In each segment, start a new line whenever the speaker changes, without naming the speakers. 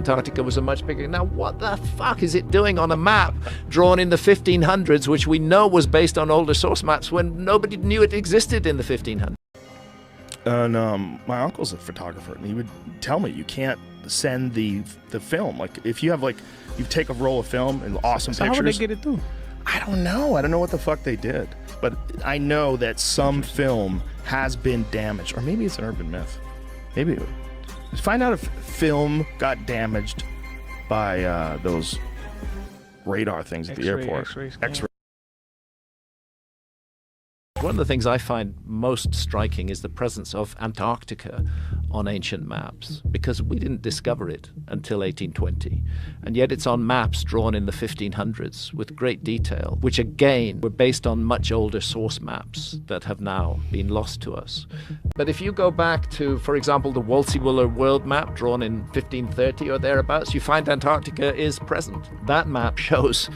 Antarctica was a much bigger. Now, what the fuck is it doing on a map drawn in the 1500s, which we know was based on older source maps when nobody knew it existed in the 1500s?
And my uncle's a photographer, and he would tell me you can't send the film. Like, if you have, like, you take a roll of film and awesome
So
pictures.
how would they get it through?
I don't know. I don't know what the fuck they did, but I know that some film has been damaged, or maybe it's an urban myth. Maybe find out if film got damaged by those radar things at the airport. X-ray.
One of the things I find most striking is the presence of Antarctica on ancient maps, because we didn't discover it until 1820, and yet it's on maps drawn in the 1500s with great detail, which again were based on much older source maps that have now been lost to us. But if you go back to, for example, the Wolsey-Wooler world map drawn in 1530 or thereabouts, you find Antarctica is present. That map shows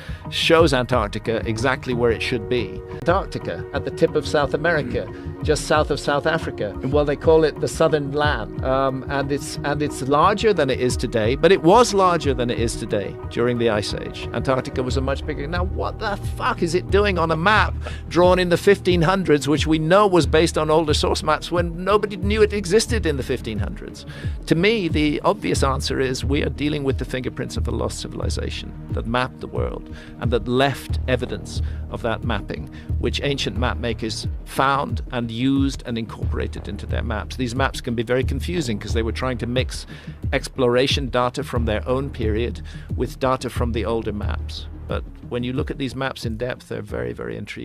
Antarctica exactly where it should be. Antarctica at the tip of South America, just south of South Africa. And well, they call it the southern land, and it's larger than it is today, but it was larger than it is today during the Ice Age. Antarctica was a much bigger. Now, what the fuck is it doing on a map drawn in the 1500s, which we know was based on older source maps when nobody knew it existed in the 1500s? To me, the obvious answer is we are dealing with the fingerprints of a lost civilization that mapped the world and that left evidence of that mapping, which ancient map makers found and used and incorporated into their maps. These maps can be very confusing because they were trying to mix exploration data from their own period with data from the older maps. But when you look at these maps in depth, they're very, very intriguing.